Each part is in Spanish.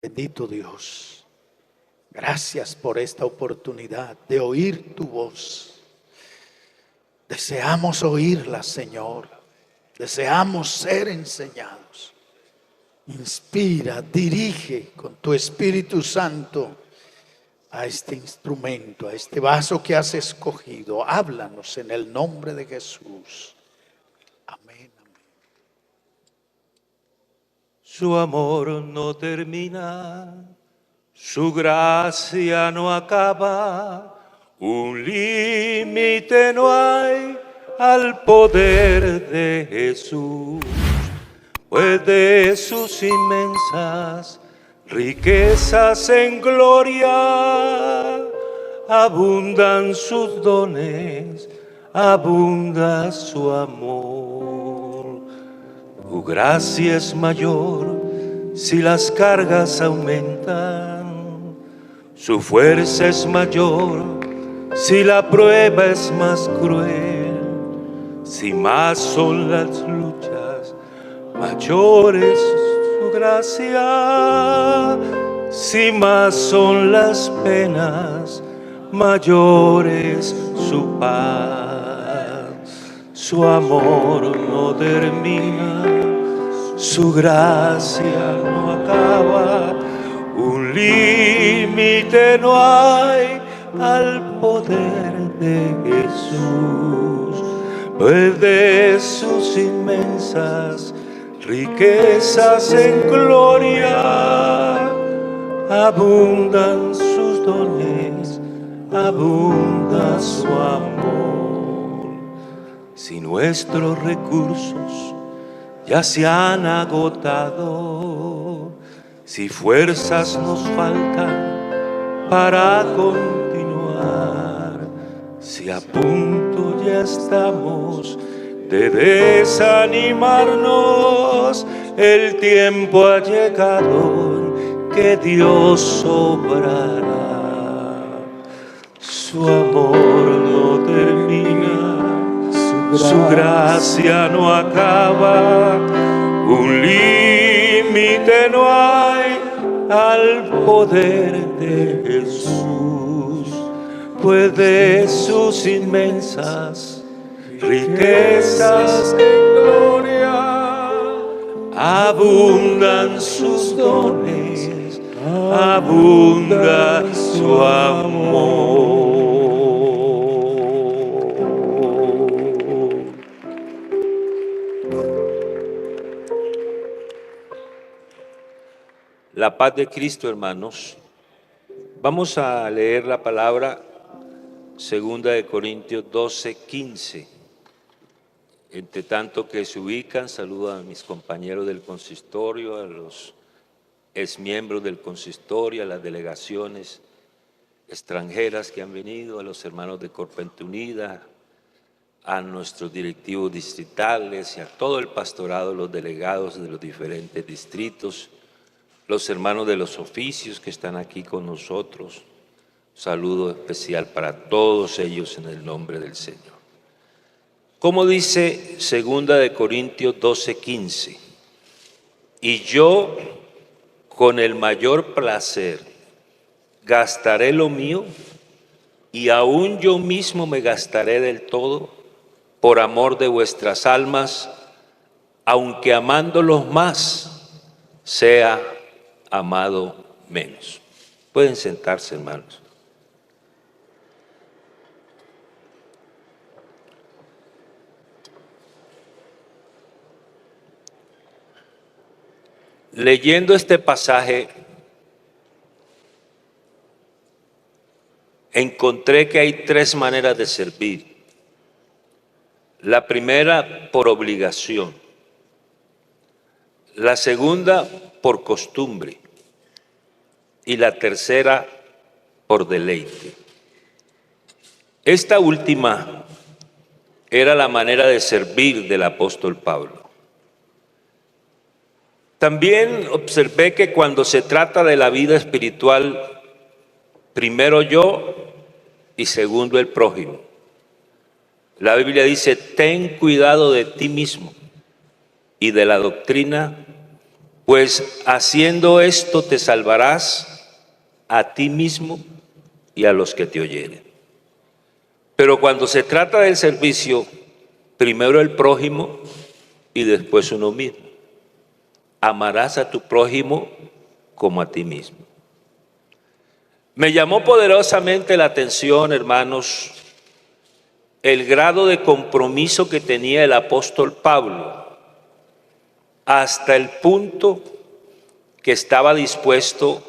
Bendito Dios, gracias por esta oportunidad de oír tu voz. Deseamos oírla, Señor. Deseamos ser enseñados. Inspira, dirige con tu Espíritu Santo a este instrumento, a este vaso que has escogido. Háblanos en el nombre de Jesús. Amén. Su amor no termina, su gracia no acaba, un límite no hay al poder de Jesús, pues de sus inmensas riquezas en gloria abundan sus dones, abunda su amor. Tu gracia es mayor si las cargas aumentan, su fuerza es mayor si la prueba es más cruel, si más son las luchas, mayor es su gracia, si más son las penas, mayor es su paz. Su amor no termina, su gracia no acaba, un límite no hay al poder de Jesús, pues de sus inmensas riquezas en gloria abundan sus dones, abunda su amor. Si nuestros recursos ya se han agotado, si fuerzas nos faltan para continuar, si a punto ya estamos de desanimarnos, el tiempo ha llegado que Dios obrará. Su amor no termina, su gracia no acaba, un límite no hay al poder de Jesús, pues de sus inmensas riquezas en gloria abundan sus dones, abunda su amor. La paz de Cristo, hermanos. Vamos a leer la palabra 2 Corintios 12:15. Entre tanto que se ubican, saludo a mis compañeros del consistorio, a los exmiembros del consistorio, a las delegaciones extranjeras que han venido, a los hermanos de Corpente Unida, a nuestros directivos distritales y a todo el pastorado, los delegados de los diferentes distritos, los hermanos de los oficios que están aquí con nosotros. Saludo especial para todos ellos en el nombre del Señor. Como dice 2 Corintios 12:15, y yo con el mayor placer gastaré lo mío, y aún yo mismo me gastaré del todo por amor de vuestras almas, aunque amándolos más, sea amado menos. Pueden sentarse, hermanos. Leyendo este pasaje, encontré que hay tres maneras de servir. La primera, por obligación. La segunda, por costumbre. Y la tercera, por deleite. Esta última era la manera de servir del apóstol Pablo. También observé que cuando se trata de la vida espiritual, primero yo y segundo el prójimo. La Biblia dice, ten cuidado de ti mismo y de la doctrina pues haciendo esto te salvarás a ti mismo y a los que te oyeren. Pero cuando se trata del servicio, primero el prójimo y después uno mismo. Amarás a tu prójimo como a ti mismo. Me llamó poderosamente la atención, hermanos, el grado de compromiso que tenía el apóstol Pablo, hasta el punto que estaba dispuesto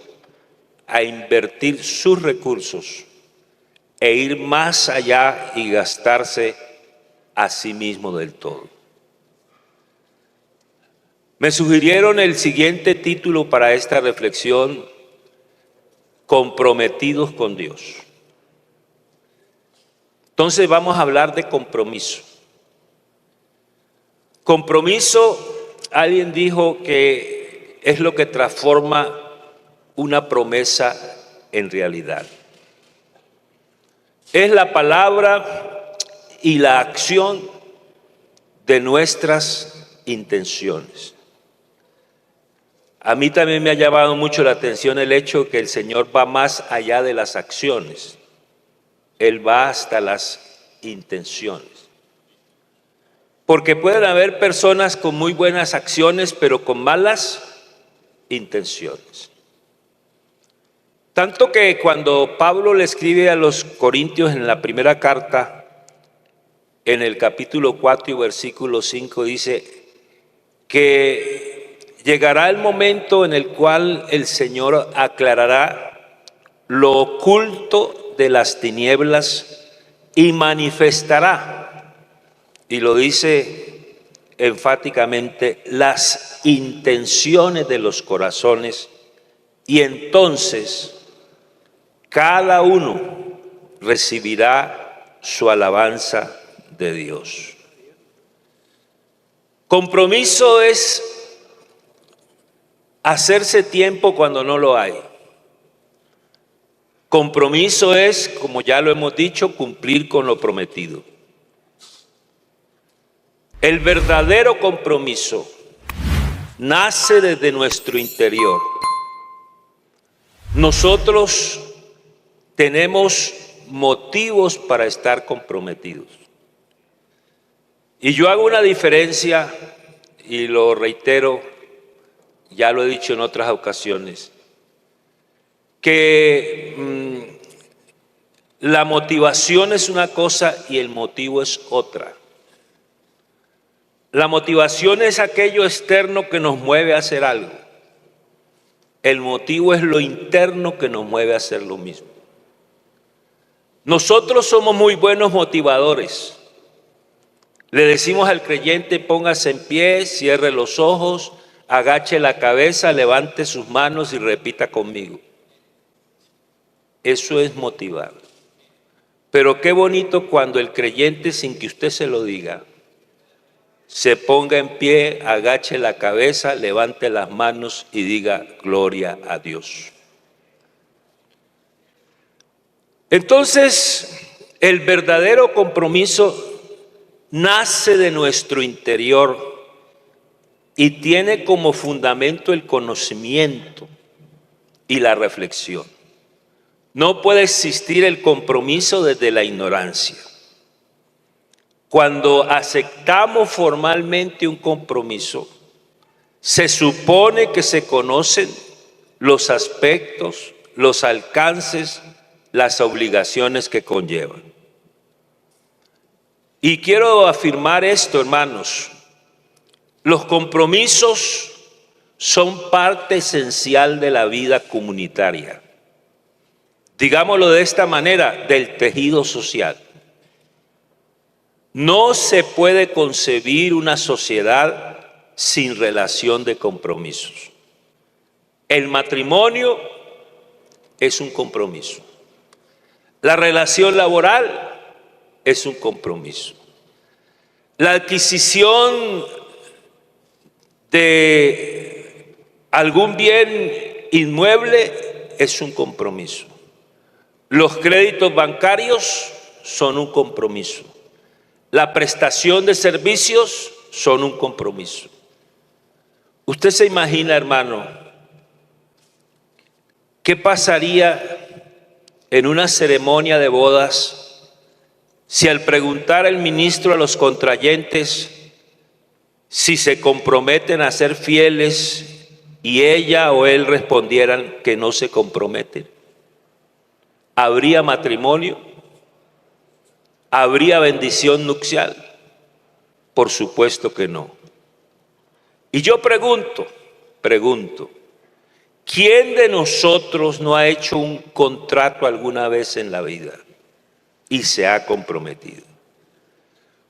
a invertir sus recursos e ir más allá y gastarse a sí mismo del todo. Me sugirieron el siguiente título para esta reflexión: comprometidos con Dios. Entonces vamos a hablar de compromiso. Compromiso, alguien dijo que es lo que transforma una promesa en realidad. Es la palabra y la acción de nuestras intenciones. A mí también me ha llamado mucho la atención el hecho que el Señor va más allá de las acciones. Él va hasta las intenciones. Porque pueden haber personas con muy buenas acciones, pero con malas intenciones. Tanto que cuando Pablo le escribe a los Corintios en la primera carta, en el capítulo 4 y versículo 5, dice que llegará el momento en el cual el Señor aclarará lo oculto de las tinieblas y manifestará, y lo dice enfáticamente, las intenciones de los corazones, y entonces cada uno recibirá su alabanza de Dios. Compromiso es hacerse tiempo cuando no lo hay. Compromiso es, como ya lo hemos dicho, cumplir con lo prometido. El verdadero compromiso nace desde nuestro interior. Nosotros tenemos motivos para estar comprometidos. Y yo hago una diferencia, y lo reitero, ya lo he dicho en otras ocasiones, que la motivación es una cosa y el motivo es otra. La motivación es aquello externo que nos mueve a hacer algo. El motivo es lo interno que nos mueve a hacer lo mismo. Nosotros somos muy buenos motivadores. Le decimos al creyente: póngase en pie, cierre los ojos, agache la cabeza, levante sus manos y repita conmigo. Eso es motivar. Pero qué bonito cuando el creyente, sin que usted se lo diga, se ponga en pie, agache la cabeza, levante las manos y diga gloria a Dios. Entonces, el verdadero compromiso nace de nuestro interior y tiene como fundamento el conocimiento y la reflexión. No puede existir el compromiso desde la ignorancia. Cuando aceptamos formalmente un compromiso, se supone que se conocen los aspectos, los alcances, las obligaciones que conllevan. Y quiero afirmar esto, hermanos: los compromisos son parte esencial de la vida comunitaria. Digámoslo de esta manera, del tejido social. No se puede concebir una sociedad sin relación de compromisos. El matrimonio es un compromiso. La relación laboral es un compromiso. La adquisición de algún bien inmueble es un compromiso. Los créditos bancarios son un compromiso. La prestación de servicios son un compromiso. Usted se imagina, hermano, ¿qué pasaría en una ceremonia de bodas si al preguntar al ministro a los contrayentes si se comprometen a ser fieles y ella o él respondieran que no se comprometen? ¿Habría matrimonio? ¿Habría bendición nupcial? Por supuesto que no. Y yo pregunto, ¿quién de nosotros no ha hecho un contrato alguna vez en la vida y se ha comprometido?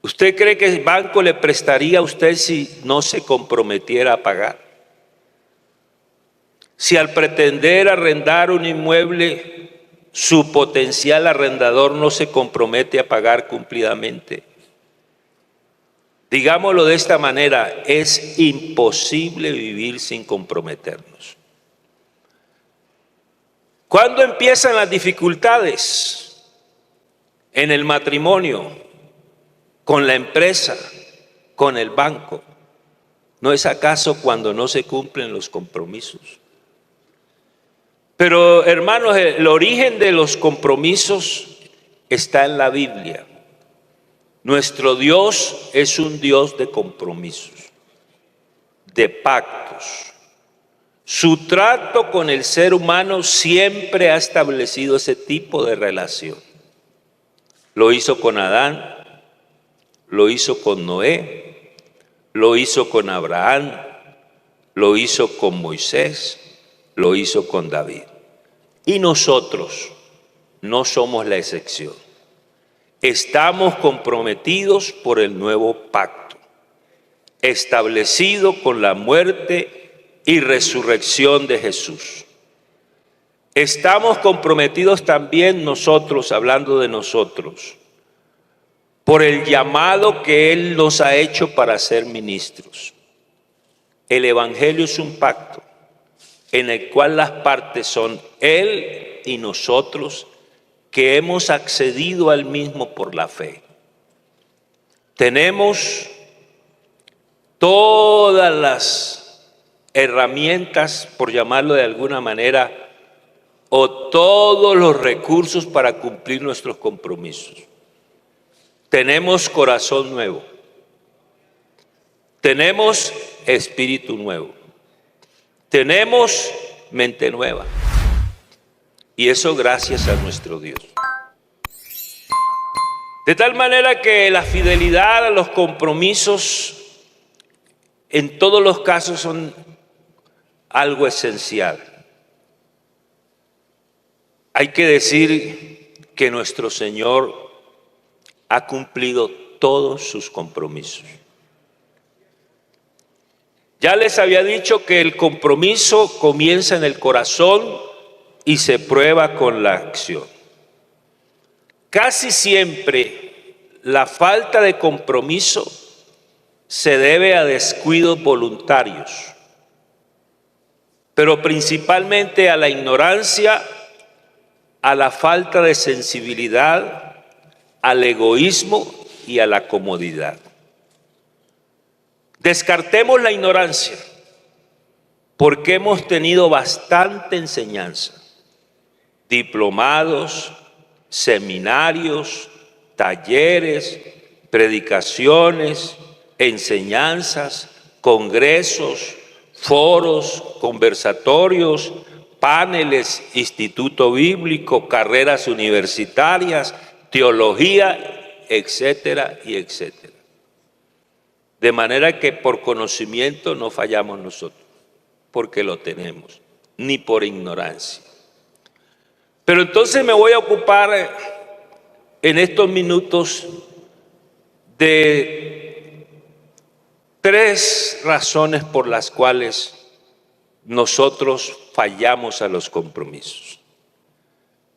¿Usted cree que el banco le prestaría a usted si no se comprometiera a pagar? Si al pretender arrendar un inmueble, su potencial arrendador no se compromete a pagar cumplidamente. Digámoslo de esta manera, es imposible vivir sin comprometernos. ¿Cuándo empiezan las dificultades? En el matrimonio, con la empresa, con el banco. ¿No es acaso cuando no se cumplen los compromisos? Pero hermanos, el origen de los compromisos está en la Biblia. Nuestro Dios es un Dios de compromisos, de pactos. Su trato con el ser humano siempre ha establecido ese tipo de relación. Lo hizo con Adán, lo hizo con Noé, lo hizo con Abraham, lo hizo con Moisés, lo hizo con David. Y nosotros no somos la excepción. Estamos comprometidos por el nuevo pacto, establecido con la muerte y resurrección de Jesús. Estamos comprometidos también nosotros, hablando de nosotros, por el llamado que Él nos ha hecho para ser ministros. El Evangelio es un pacto en el cual las partes son Él y nosotros, que hemos accedido al mismo por la fe. Tenemos todas las herramientas, por llamarlo de alguna manera, o todos los recursos para cumplir nuestros compromisos. Tenemos corazón nuevo, tenemos espíritu nuevo, tenemos mente nueva. Y eso gracias a nuestro Dios. De tal manera que la fidelidad a los compromisos en todos los casos son algo esencial. Hay que decir que nuestro Señor ha cumplido todos sus compromisos. Ya les había dicho que el compromiso comienza en el corazón y se prueba con la acción. Casi siempre la falta de compromiso se debe a descuidos voluntarios, pero principalmente a la ignorancia, a la falta de sensibilidad, al egoísmo y a la comodidad. Descartemos la ignorancia, porque hemos tenido bastante enseñanza. Diplomados, seminarios, talleres, predicaciones, enseñanzas, congresos, foros, conversatorios, paneles, instituto bíblico, carreras universitarias, teología, etcétera y etcétera. De manera que por conocimiento no fallamos nosotros, porque lo tenemos, ni por ignorancia. Pero entonces me voy a ocupar en estos minutos de 3 razones por las cuales nosotros fallamos a los compromisos.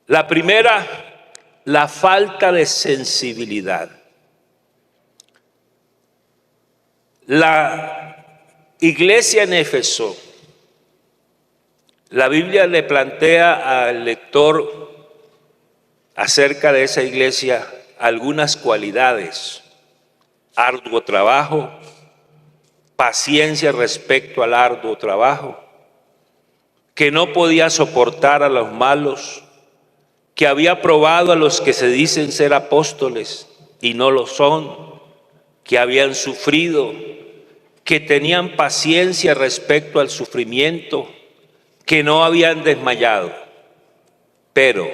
La primera, la falta de sensibilidad. La iglesia en Éfeso, la Biblia le plantea al lector acerca de esa iglesia algunas cualidades: arduo trabajo, paciencia respecto al arduo trabajo, que no podía soportar a los malos, que había probado a los que se dicen ser apóstoles y no lo son, que habían sufrido, que tenían paciencia respecto al sufrimiento, que no habían desmayado. Pero,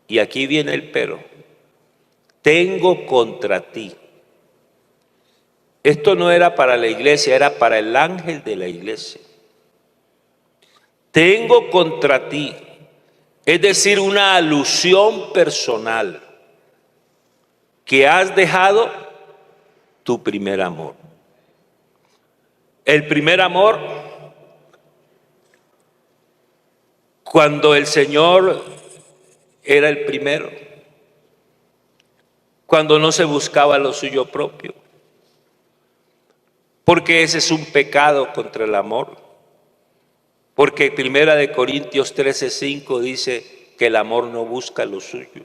y aquí viene el pero, tengo contra ti. Esto no era para la iglesia, era para el ángel de la iglesia. Tengo contra ti, es decir, una alusión personal, que has dejado tu primer amor. El primer amor, cuando el Señor era el primero, cuando no se buscaba lo suyo propio, porque ese es un pecado contra el amor. Porque 1 Corintios 13:5 dice que el amor no busca lo suyo.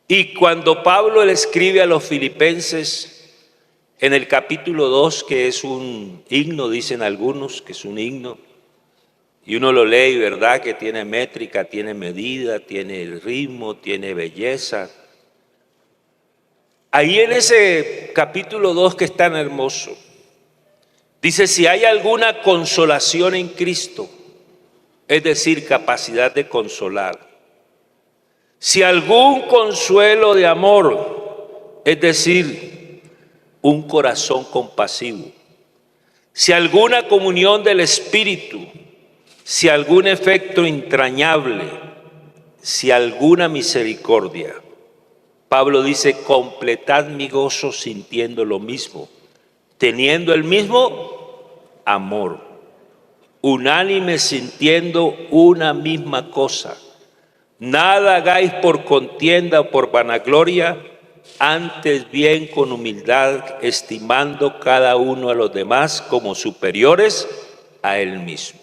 Y cuando Pablo le escribe a los filipenses en el capítulo 2, que es un himno, dicen algunos que es un himno, y uno lo lee, ¿verdad? Que tiene métrica, tiene medida, tiene el ritmo, tiene belleza. Ahí en ese capítulo 2 que es tan hermoso, dice: si hay alguna consolación en Cristo, es decir, capacidad de consolar. Si algún consuelo de amor, es decir, un corazón compasivo. Si alguna comunión del Espíritu, si algún efecto entrañable, si alguna misericordia. Pablo dice: completad mi gozo sintiendo lo mismo, teniendo el mismo amor, unánime sintiendo una misma cosa. Nada hagáis por contienda o por vanagloria, antes bien con humildad, estimando cada uno a los demás como superiores a él mismo.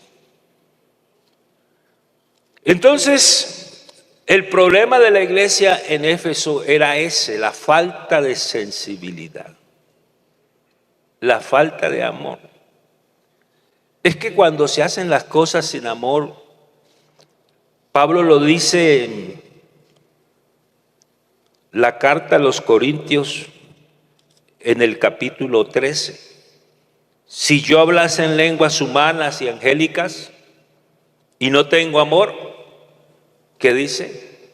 Entonces, el problema de la iglesia en Éfeso era ese, la falta de sensibilidad, la falta de amor. Es que cuando se hacen las cosas sin amor, Pablo lo dice en la carta a los Corintios, en el capítulo 13. Si yo hablase en lenguas humanas y angélicas y no tengo amor, ¿qué dice?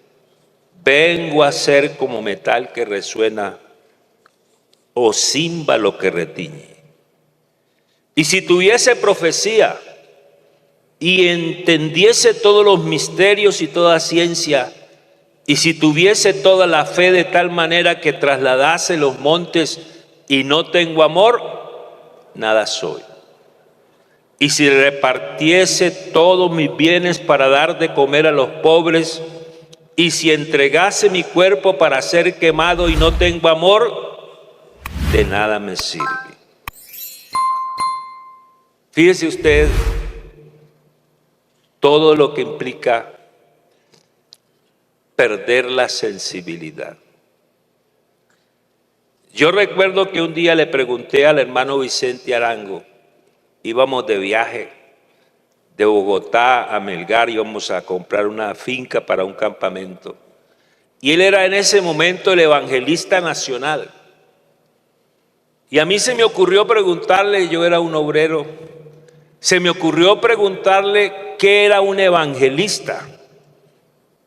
Vengo a ser como metal que resuena o címbalo que retiñe. Y si tuviese profecía y entendiese todos los misterios y toda ciencia, y si tuviese toda la fe de tal manera que trasladase los montes y no tengo amor, nada soy. Y si repartiese todos mis bienes para dar de comer a los pobres, y si entregase mi cuerpo para ser quemado y no tengo amor, de nada me sirve. Fíjese usted todo lo que implica perder la sensibilidad. Yo recuerdo que un día le pregunté al hermano Vicente Arango, íbamos de viaje de Bogotá a Melgar, íbamos a comprar una finca para un campamento. Y él era en ese momento el evangelista nacional. Y a mí se me ocurrió preguntarle, yo era un obrero, se me ocurrió preguntarle qué era un evangelista.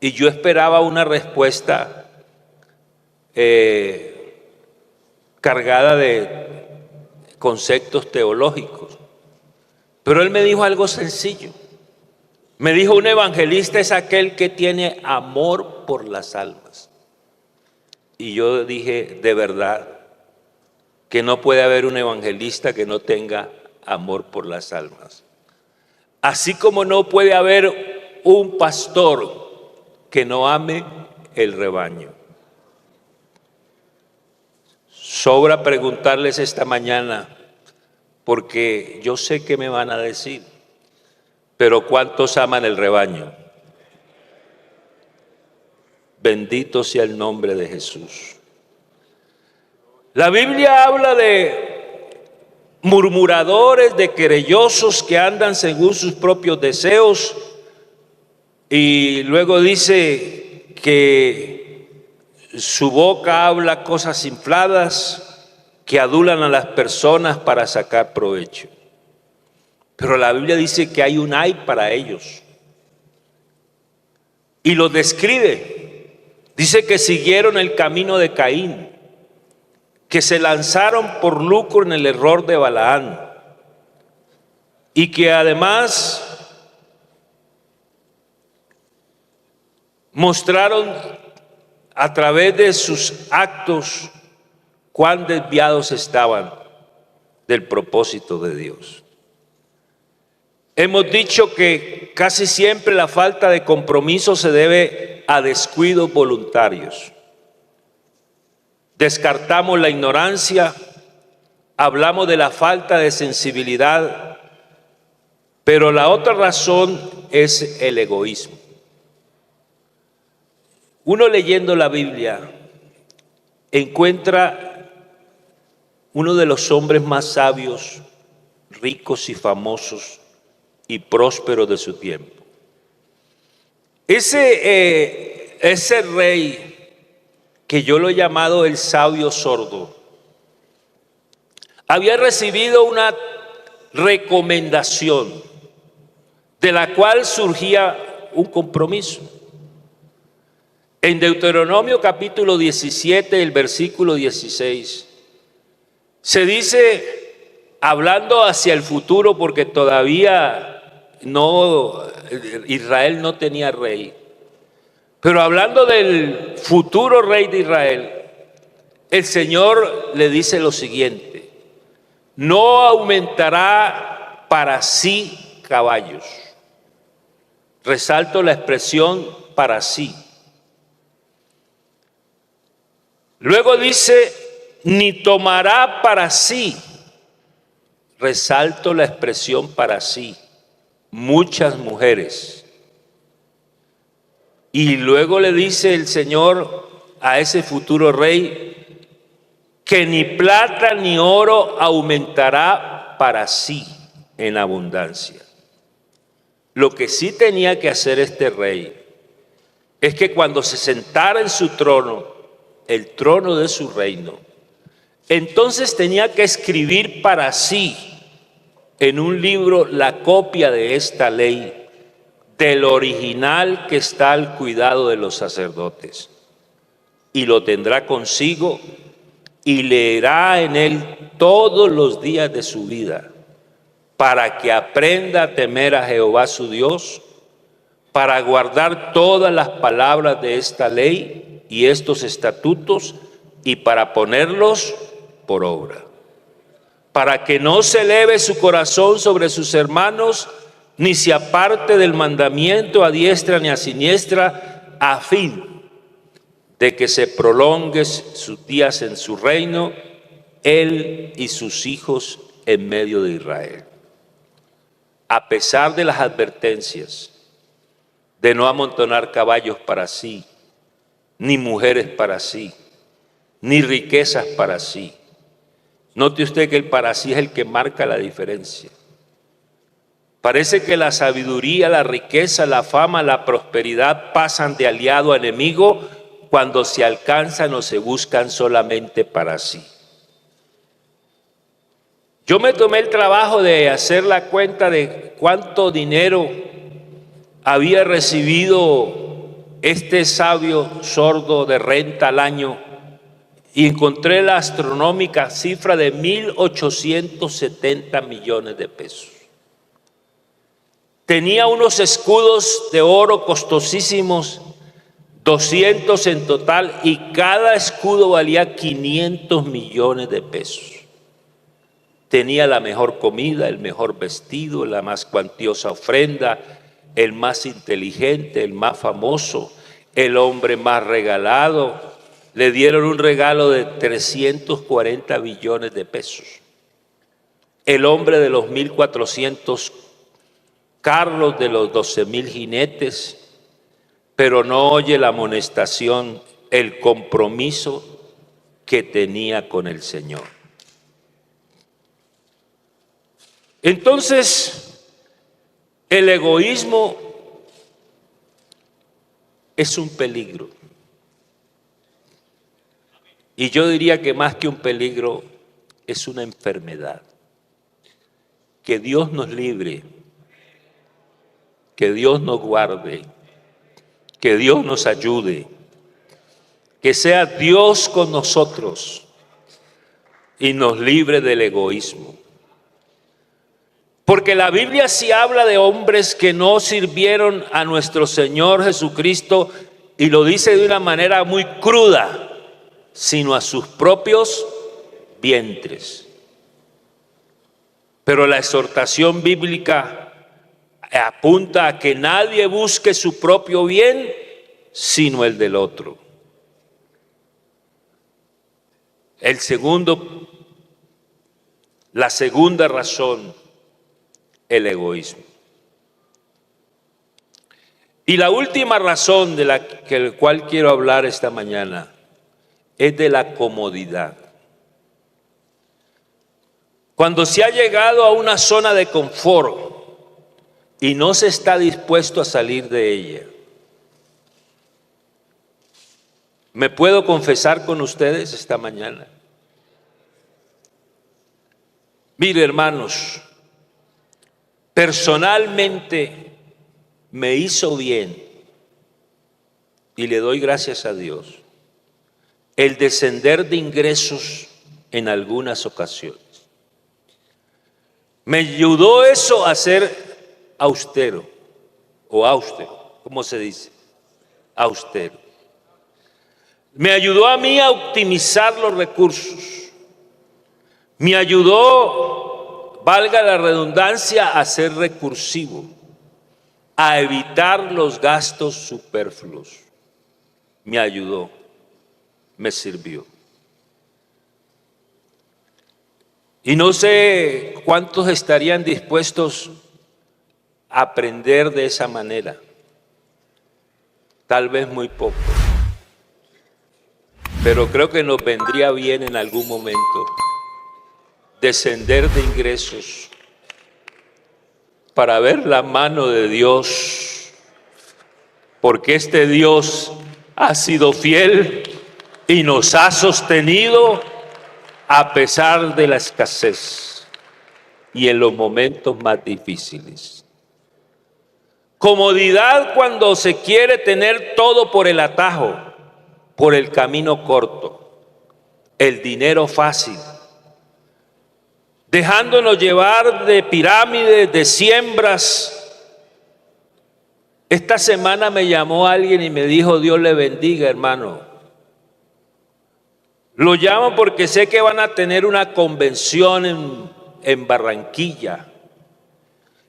Y yo esperaba una respuesta cargada de conceptos teológicos. Pero él me dijo algo sencillo. Me dijo: un evangelista es aquel que tiene amor por las almas. Y yo dije: de verdad, que no puede haber un evangelista que no tenga amor por las almas. Así como no puede haber un pastor que no ame el rebaño. Sobra preguntarles esta mañana, porque yo sé que me van a decir, pero ¿cuántos aman el rebaño? Bendito sea el nombre de Jesús. La Biblia habla de murmuradores, de querellosos que andan según sus propios deseos, y luego dice que su boca habla cosas infladas que adulan a las personas para sacar provecho. Pero la Biblia dice que hay un ay para ellos. Y lo describe. Dice que siguieron el camino de Caín, que se lanzaron por lucro en el error de Balaán, y que además mostraron a través de sus actos cuán desviados estaban del propósito de Dios. Hemos dicho que casi siempre la falta de compromiso se debe a descuidos voluntarios. Descartamos la ignorancia, hablamos de la falta de sensibilidad, pero la otra razón es el egoísmo. Uno leyendo la Biblia encuentra uno de los hombres más sabios, ricos y famosos y prósperos de su tiempo. Ese rey que yo lo he llamado el sabio sordo, había recibido una recomendación de la cual surgía un compromiso. En Deuteronomio capítulo 17, el versículo 16, se dice, hablando hacia el futuro, porque todavía Israel no tenía rey, pero hablando del futuro rey de Israel, el Señor le dice lo siguiente: no aumentará para sí caballos. Resalto la expresión para sí. Luego dice, ni tomará para sí. Resalto la expresión para sí. Muchas mujeres. Y luego le dice el Señor a ese futuro rey que ni plata ni oro aumentará para sí en abundancia. Lo que sí tenía que hacer este rey es que cuando se sentara en su trono, el trono de su reino, entonces tenía que escribir para sí en un libro la copia de esta ley, del original que está al cuidado de los sacerdotes, y lo tendrá consigo y leerá en él todos los días de su vida, para que aprenda a temer a Jehová su Dios, para guardar todas las palabras de esta ley y estos estatutos, y para ponerlos por obra, para que no se eleve su corazón sobre sus hermanos, ni se aparte del mandamiento a diestra ni a siniestra, a fin de que se prolonguen sus días en su reino, él y sus hijos en medio de Israel. A pesar de las advertencias de no amontonar caballos para sí, ni mujeres para sí, ni riquezas para sí. Note usted que el para sí es el que marca la diferencia. Parece que la sabiduría, la riqueza, la fama, la prosperidad pasan de aliado a enemigo cuando se alcanzan o se buscan solamente para sí. Yo me tomé el trabajo de hacer la cuenta de cuánto dinero había recibido este sabio sordo de renta al año, y encontré la astronómica cifra de 1,870 millones de pesos. Tenía unos escudos de oro costosísimos, 200 en total, y cada escudo valía 500 millones de pesos. Tenía la mejor comida, el mejor vestido, la más cuantiosa ofrenda, el más inteligente, el más famoso, el hombre más regalado. Le dieron un regalo de 340 billones de pesos. El hombre de los 1,400 carros, de los 12,000 jinetes, pero no oye la amonestación, el compromiso que tenía con el Señor. Entonces, el egoísmo es un peligro. Y yo diría que más que un peligro, es una enfermedad. Que Dios nos libre, que Dios nos guarde, que Dios nos ayude, que sea Dios con nosotros y nos libre del egoísmo. Porque la Biblia sí habla de hombres que no sirvieron a nuestro Señor Jesucristo, y lo dice de una manera muy cruda, sino a sus propios vientres. Pero la exhortación bíblica apunta a que nadie busque su propio bien, sino el del otro. La segunda razón, el egoísmo. Y la última razón de la cual quiero hablar esta mañana es de la comodidad. Cuando se ha llegado a una zona de confort y no se está dispuesto a salir de ella. ¿Me puedo confesar con ustedes esta mañana? Mire, hermanos, personalmente me hizo bien, y le doy gracias a Dios, el descender de ingresos en algunas ocasiones. Me ayudó eso a ser austero, ¿cómo se dice? Austero. Me ayudó a mí a optimizar los recursos. Me ayudó, valga la redundancia, a ser recursivo, a evitar los gastos superfluos. Me ayudó, me sirvió. Y no sé cuántos estarían dispuestos a aprender de esa manera. Tal vez muy pocos. Pero creo que nos vendría bien en algún momento descender de ingresos para ver la mano de Dios, porque este Dios ha sido fiel y nos ha sostenido a pesar de la escasez y en los momentos más difíciles. Comodidad cuando se quiere tener todo por el atajo, por el camino corto, el dinero fácil, dejándonos llevar de pirámides, de siembras. Esta semana me llamó alguien y me dijo: Dios le bendiga, hermano. Lo llamo porque sé que van a tener una convención en Barranquilla.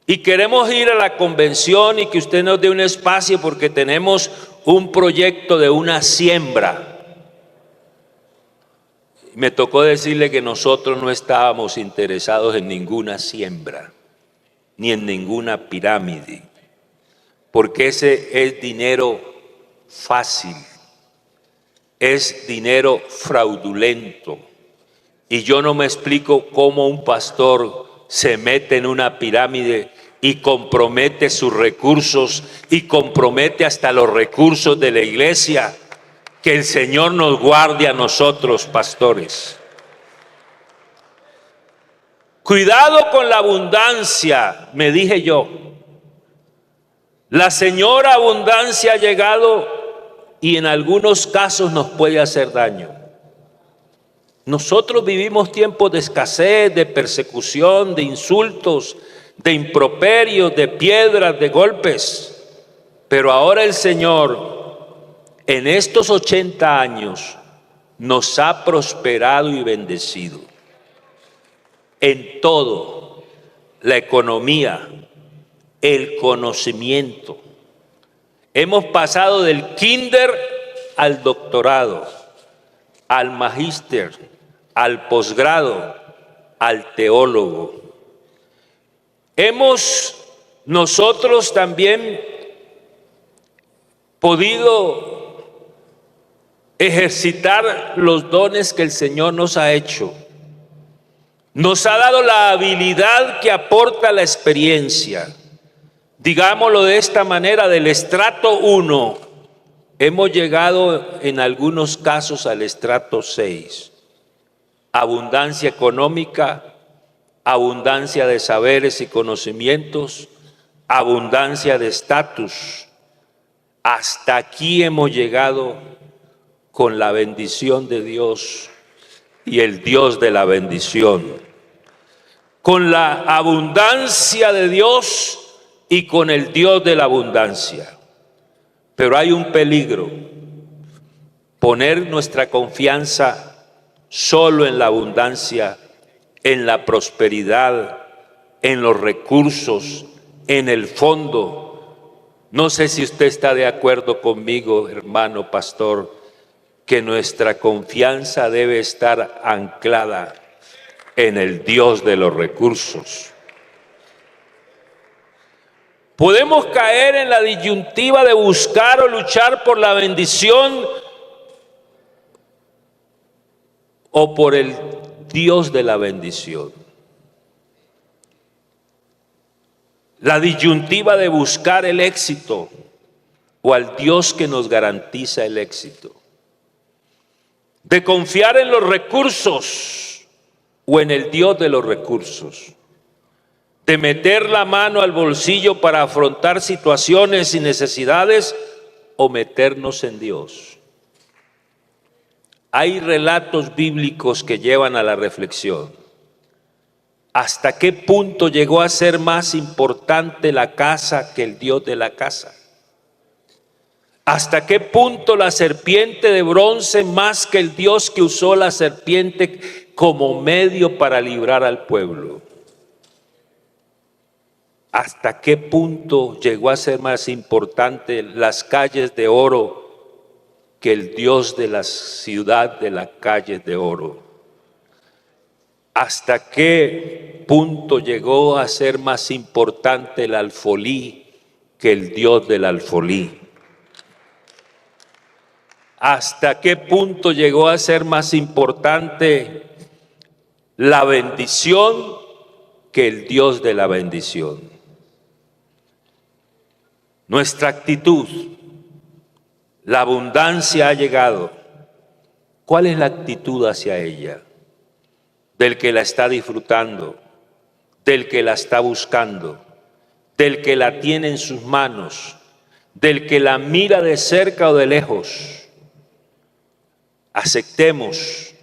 Y queremos ir a la convención y que usted nos dé un espacio porque tenemos un proyecto de una siembra. Me tocó decirle que nosotros no estábamos interesados en ninguna siembra, ni en ninguna pirámide, porque ese es dinero fácil, es dinero fraudulento. Y yo no me explico cómo un pastor se mete en una pirámide y compromete sus recursos y compromete hasta los recursos de la iglesia. Que el Señor nos guarde a nosotros, pastores. Cuidado con la abundancia, me dije yo. La señora abundancia ha llegado y en algunos casos nos puede hacer daño. Nosotros vivimos tiempos de escasez, de persecución, de insultos, de improperios, de piedras, de golpes. Pero ahora el Señor, en estos 80 años, nos ha prosperado y bendecido. En todo, la economía, el conocimiento. Hemos pasado del kinder al doctorado, al magíster, al posgrado, al teólogo. Hemos nosotros también podido ejercitar los dones que el Señor nos ha hecho. Nos ha dado la habilidad que aporta la experiencia. Digámoslo de esta manera, del estrato 1, hemos llegado en algunos casos al estrato 6. Abundancia económica, abundancia de saberes y conocimientos, abundancia de estatus. Hasta aquí hemos llegado con la bendición de Dios y el Dios de la bendición. Con la abundancia de Dios y con el Dios de la abundancia. Pero hay un peligro: poner nuestra confianza solo en la abundancia, en la prosperidad, en los recursos, en el fondo. No sé si usted está de acuerdo conmigo, hermano pastor, que nuestra confianza debe estar anclada en el Dios de los recursos. Podemos caer en la disyuntiva de buscar o luchar por la bendición o por el Dios de la bendición. La disyuntiva de buscar el éxito o al Dios que nos garantiza el éxito. De confiar en los recursos o en el Dios de los recursos. De meter la mano al bolsillo para afrontar situaciones y necesidades o meternos en Dios. Hay relatos bíblicos que llevan a la reflexión. ¿Hasta qué punto llegó a ser más importante la casa que el Dios de la casa? ¿Hasta qué punto la serpiente de bronce más que el Dios que usó la serpiente como medio para librar al pueblo? ¿Hasta qué punto llegó a ser más importante las calles de oro que el Dios de la ciudad de las calles de oro? ¿Hasta qué punto llegó a ser más importante el alfolí que el Dios del alfolí? ¿Hasta qué punto llegó a ser más importante la bendición que el Dios de la bendición? Nuestra actitud, la abundancia ha llegado. ¿Cuál es la actitud hacia ella? Del que la está disfrutando, del que la está buscando, del que la tiene en sus manos, del que la mira de cerca o de lejos. Aceptemos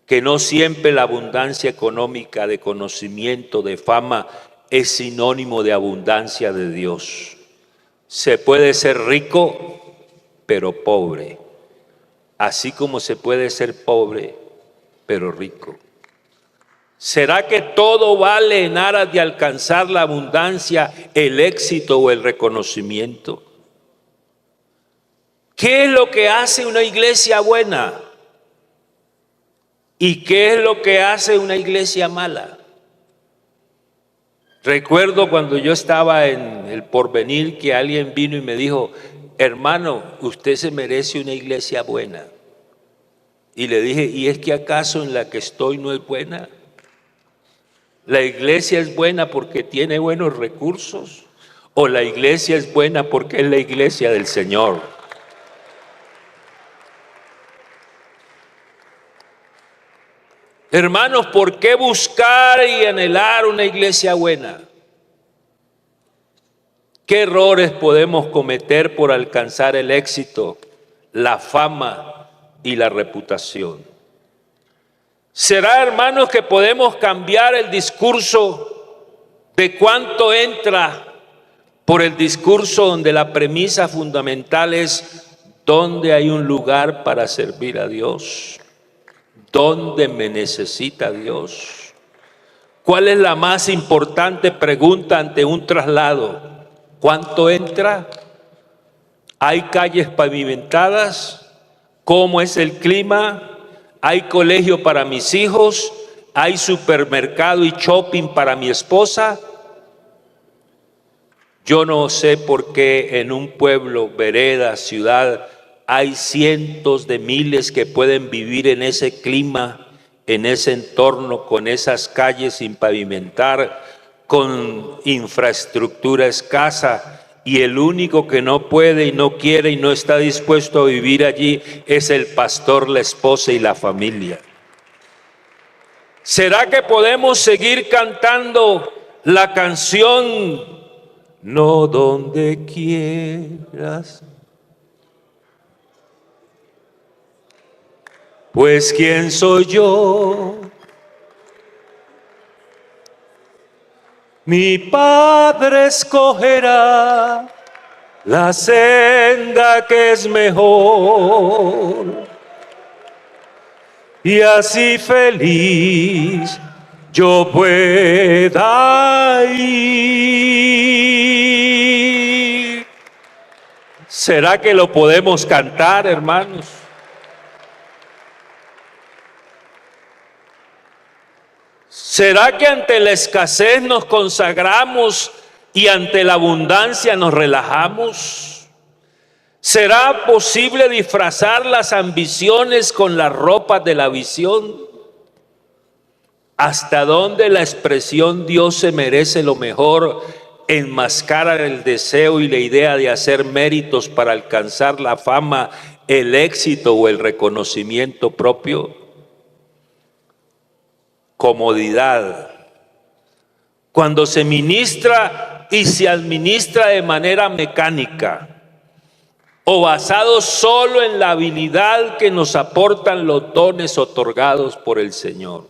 que no siempre la abundancia económica, de conocimiento, de fama, es sinónimo de abundancia de Dios. Se puede ser rico, pero pobre. Así como se puede ser pobre, pero rico. ¿Será que todo vale en aras de alcanzar la abundancia, el éxito o el reconocimiento? ¿Qué es lo que hace una iglesia buena? ¿Y qué es lo que hace una iglesia mala? Recuerdo cuando yo estaba en el Porvenir que alguien vino y me dijo: hermano, usted se merece una iglesia buena. Y le dije: ¿y es que acaso en la que estoy no es buena? ¿La iglesia es buena porque tiene buenos recursos? ¿O la iglesia es buena porque es la iglesia del Señor? Hermanos, ¿por qué buscar y anhelar una iglesia buena? ¿Qué errores podemos cometer por alcanzar el éxito, la fama y la reputación? ¿Será, hermanos, que podemos cambiar el discurso de cuánto entra por el discurso donde la premisa fundamental es dónde hay un lugar para servir a Dios? ¿Dónde me necesita Dios? ¿Cuál es la más importante pregunta ante un traslado? ¿Cuánto entra? ¿Hay calles pavimentadas? ¿Cómo es el clima? ¿Hay colegio para mis hijos? ¿Hay supermercado y shopping para mi esposa? Yo no sé por qué en un pueblo, vereda, ciudad, hay cientos de miles que pueden vivir en ese clima, en ese entorno, con esas calles sin pavimentar, con infraestructura escasa, y el único que no puede y no quiere y no está dispuesto a vivir allí es el pastor, la esposa y la familia. ¿Será que podemos seguir cantando la canción No donde quieras? Pues ¿quién soy yo? Mi Padre escogerá la senda que es mejor, y así feliz yo pueda ir. ¿Será que lo podemos cantar, hermanos? ¿Será que ante la escasez nos consagramos y ante la abundancia nos relajamos? ¿Será posible disfrazar las ambiciones con las ropas de la visión? ¿Hasta dónde la expresión Dios se merece lo mejor enmascara el deseo y la idea de hacer méritos para alcanzar la fama, el éxito o el reconocimiento propio? Comodidad. Cuando se ministra y se administra de manera mecánica o basado solo en la habilidad que nos aportan los dones otorgados por el Señor.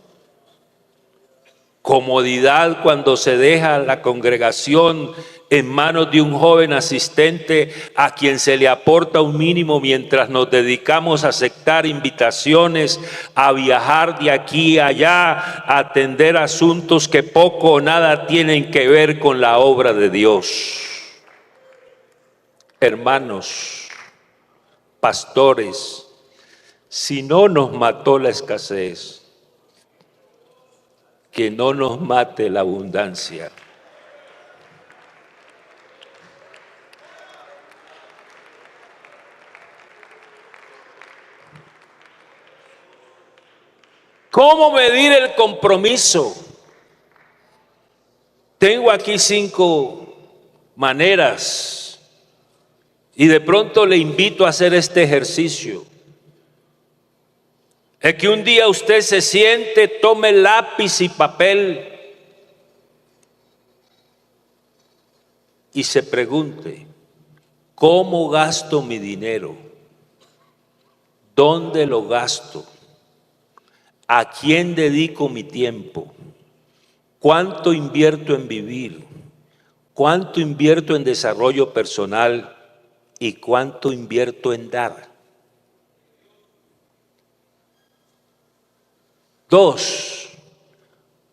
Comodidad cuando se deja la congregación en manos de un joven asistente a quien se le aporta un mínimo mientras nos dedicamos a aceptar invitaciones, a viajar de aquí a allá, a atender asuntos que poco o nada tienen que ver con la obra de Dios. Hermanos, pastores, si no nos mató la escasez, que no nos mate la abundancia. ¿Cómo medir el compromiso? Tengo aquí 5 maneras y de pronto le invito a hacer este ejercicio. Es que un día usted se siente, tome lápiz y papel y se pregunte, ¿cómo gasto mi dinero? ¿Dónde lo gasto? ¿A quién dedico mi tiempo? ¿Cuánto invierto en vivir? ¿Cuánto invierto en desarrollo personal? ¿Y cuánto invierto en dar? 2,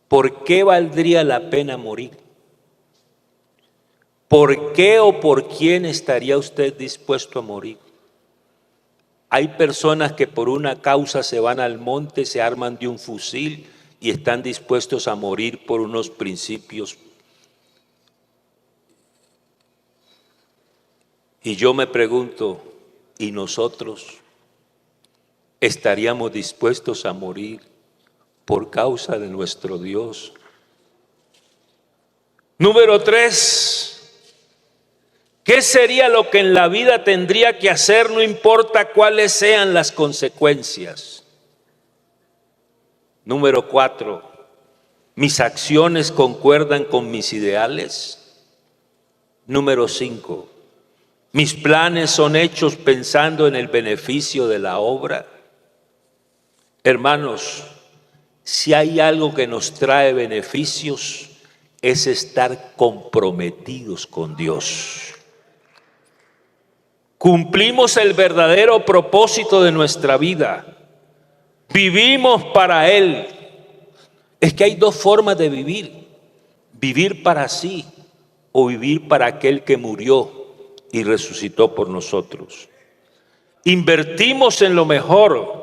¿por qué valdría la pena morir? ¿Por qué o por quién estaría usted dispuesto a morir? Hay personas que por una causa se van al monte, se arman de un fusil y están dispuestos a morir por unos principios. Y yo me pregunto, ¿y nosotros estaríamos dispuestos a morir por causa de nuestro Dios? Número 3, ¿qué sería lo que en la vida tendría que hacer, no importa cuáles sean las consecuencias? Número 4, ¿mis acciones concuerdan con mis ideales? Número 5, ¿mis planes son hechos pensando en el beneficio de la obra? Hermanos, si hay algo que nos trae beneficios, es estar comprometidos con Dios. Cumplimos el verdadero propósito de nuestra vida. Vivimos para Él. Es que hay 2 formas de vivir. Vivir para sí o vivir para aquel que murió y resucitó por nosotros. Invertimos en lo mejor.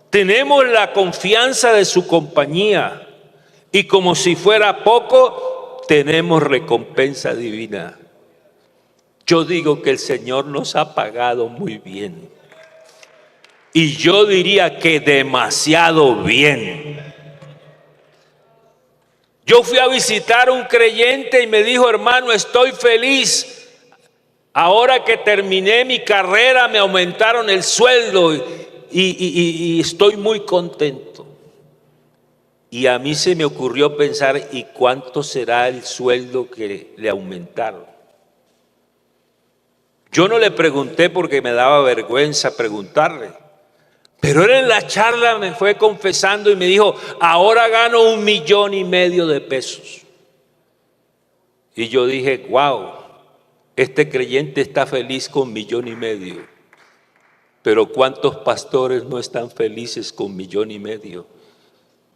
Tenemos la confianza de su compañía y como si fuera poco, tenemos recompensa divina. Yo digo que el Señor nos ha pagado muy bien. Y yo diría que demasiado bien. Yo fui a visitar a un creyente y me dijo: hermano, estoy feliz. Ahora que terminé mi carrera me aumentaron el sueldo y estoy muy contento. Y a mí se me ocurrió pensar: ¿y cuánto será el sueldo que le aumentaron? Yo no le pregunté porque me daba vergüenza preguntarle. Pero él en la charla me fue confesando y me dijo: ahora gano 1,5 millones de pesos. Y yo dije: wow, este creyente está feliz con 1,5 millones. Pero ¿cuántos pastores no están felices con 1,5 millones?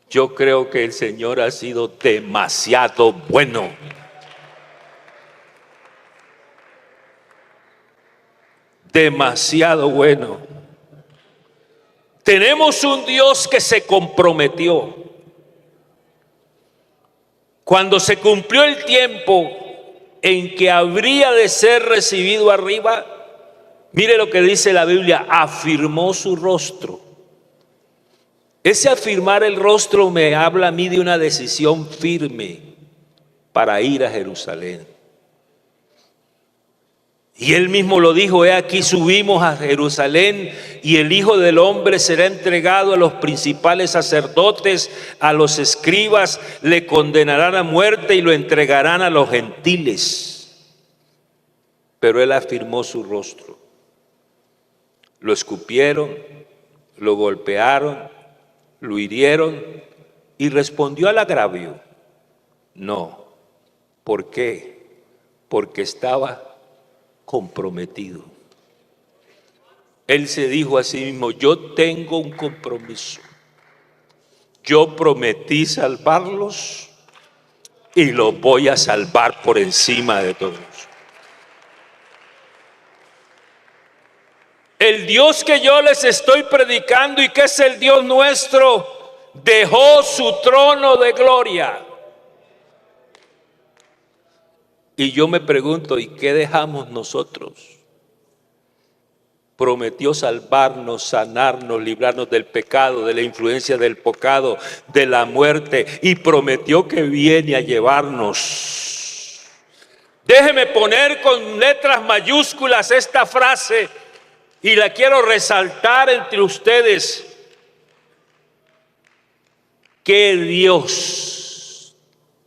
Yo creo que el Señor ha sido demasiado bueno. Demasiado bueno. Tenemos un Dios que se comprometió. Cuando se cumplió el tiempo en que habría de ser recibido arriba, mire lo que dice la Biblia: afirmó su rostro. Ese afirmar el rostro me habla a mí de una decisión firme para ir a Jerusalén. Y él mismo lo dijo: he aquí subimos a Jerusalén y el Hijo del Hombre será entregado a los principales sacerdotes, a los escribas, le condenarán a muerte y lo entregarán a los gentiles. Pero él afirmó su rostro. Lo escupieron, lo golpearon, lo hirieron y respondió al agravio: no. ¿Por qué? Porque estaba comprometido. Él se dijo a sí mismo: yo tengo un compromiso. Yo prometí salvarlos y los voy a salvar por encima de todos. El Dios que yo les estoy predicando y que es el Dios nuestro, dejó su trono de gloria. Y yo me pregunto: ¿y qué dejamos nosotros? Prometió salvarnos, sanarnos, librarnos del pecado, de la influencia del pecado, de la muerte, y prometió que viene a llevarnos. Déjeme poner con letras mayúsculas esta frase y la quiero resaltar entre ustedes: qué Dios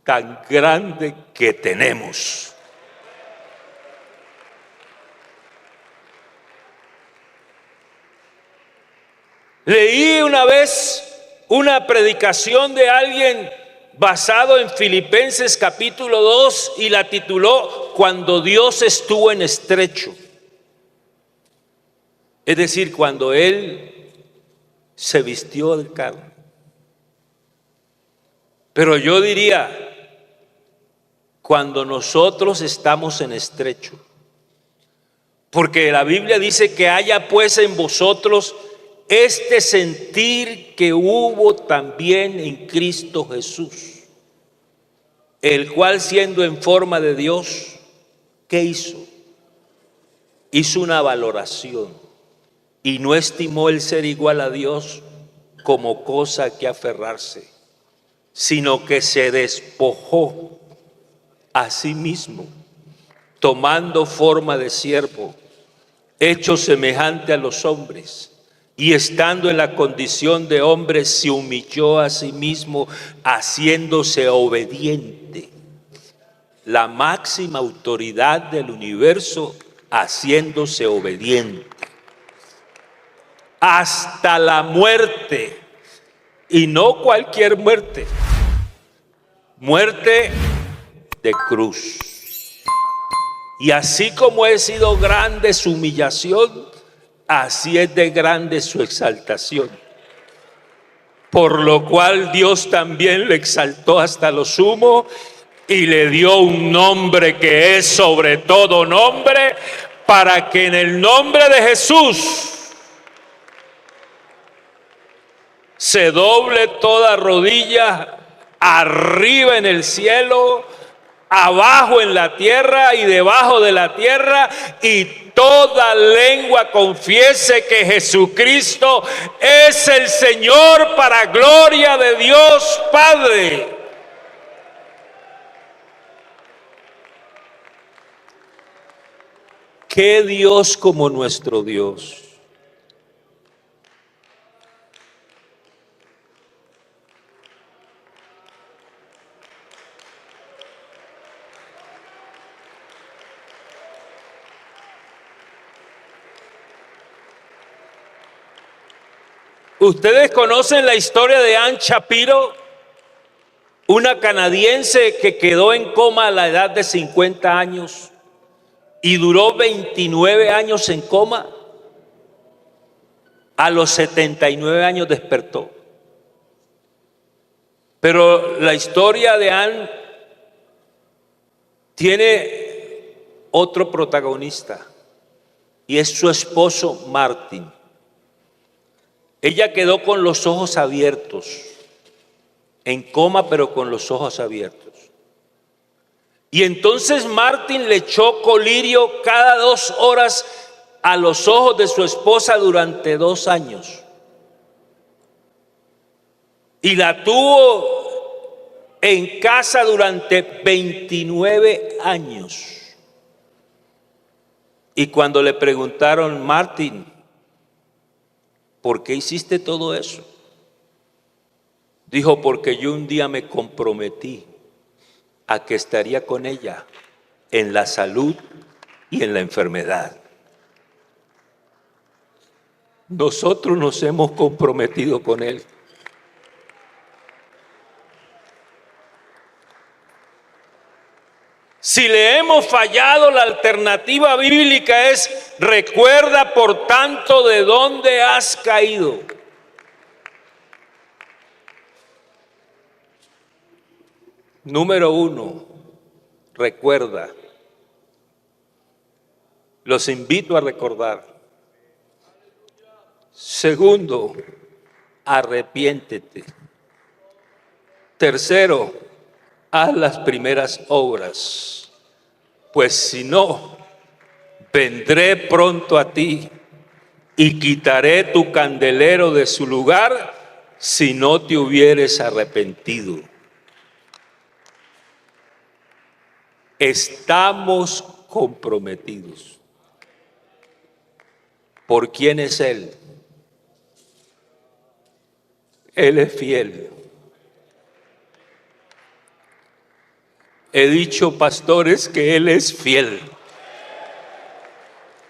tan grande que tenemos. Leí una vez una predicación de alguien basado en Filipenses capítulo 2 y la tituló Cuando Dios estuvo en estrecho. Es decir, cuando Él se vistió de carne. Pero yo diría, cuando nosotros estamos en estrecho. Porque la Biblia dice que haya pues en vosotros este sentir que hubo también en Cristo Jesús, el cual siendo en forma de Dios, ¿qué hizo? Hizo una valoración y no estimó el ser igual a Dios como cosa a que aferrarse, sino que se despojó a sí mismo, tomando forma de siervo, hecho semejante a los hombres, y estando en la condición de hombre, se humilló a sí mismo, haciéndose obediente. La máxima autoridad del universo, haciéndose obediente. Hasta la muerte. Y no cualquier muerte. Muerte de cruz. Y así como ha sido grande su humillación, así es de grande su exaltación. Por lo cual Dios también le exaltó hasta lo sumo y le dio un nombre que es sobre todo nombre, para que en el nombre de Jesús se doble toda rodilla, arriba en el cielo abajo en la tierra y debajo de la tierra, y toda lengua confiese que Jesucristo es el Señor, para gloria de Dios Padre. ¿Qué Dios como nuestro Dios? ¿Ustedes conocen la historia de Ann Shapiro? Una canadiense que quedó en coma a la edad de 50 años y duró 29 años en coma. A los 79 años despertó. Pero la historia de Ann tiene otro protagonista, y es su esposo Martin. Ella quedó con los ojos abiertos, en coma, pero con los ojos abiertos. Y entonces Martin le echó colirio cada 2 horas a los ojos de su esposa durante 2 años. Y la tuvo en casa durante 29 años. Y cuando le preguntaron: Martin, ¿por qué hiciste todo eso? Dijo: porque yo un día me comprometí a que estaría con ella en la salud y en la enfermedad. Nosotros nos hemos comprometido con Él. Si le hemos fallado, la alternativa bíblica es: recuerda por tanto de dónde has caído. Número 1, recuerda. Los invito a recordar. Segundo, arrepiéntete. Tercero, haz las primeras obras, pues si no, vendré pronto a ti y quitaré tu candelero de su lugar si no te hubieres arrepentido. Estamos comprometidos. ¿Por quién es Él? Él es fiel. He dicho, pastores, que Él es fiel.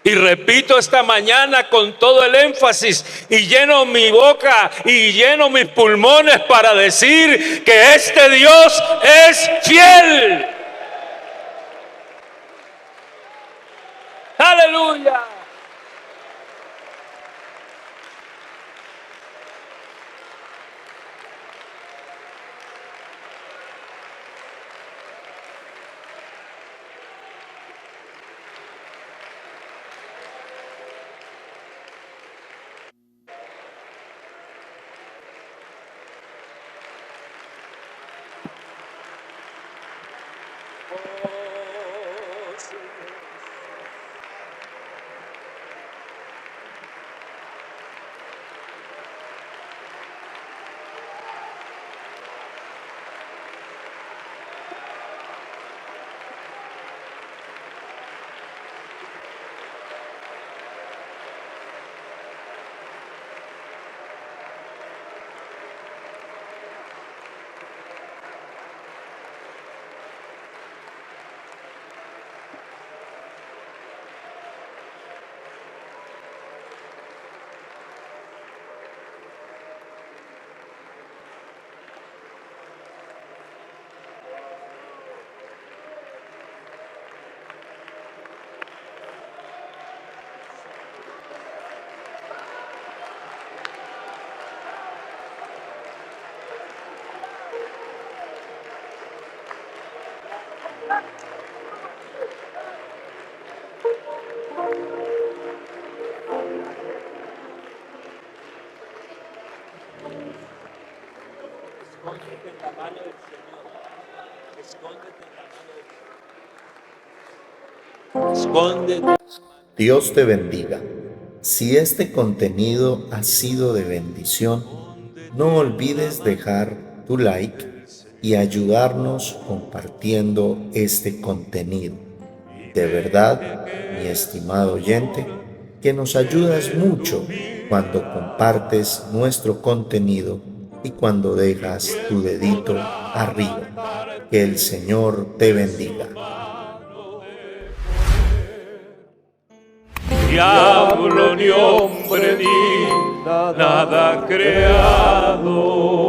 Y repito esta mañana con todo el énfasis, y lleno mi boca y lleno mis pulmones para decir que este Dios es fiel. ¡Aleluya! Escóndete. Dios te bendiga. Si este contenido ha sido de bendición, no olvides dejar tu like y ayudarnos compartiendo este contenido. De verdad, mi estimado oyente, que nos ayudas mucho cuando compartes nuestro contenido y cuando dejas tu dedito arriba. Que el Señor te bendiga. Diablo ni hombre ni nada creado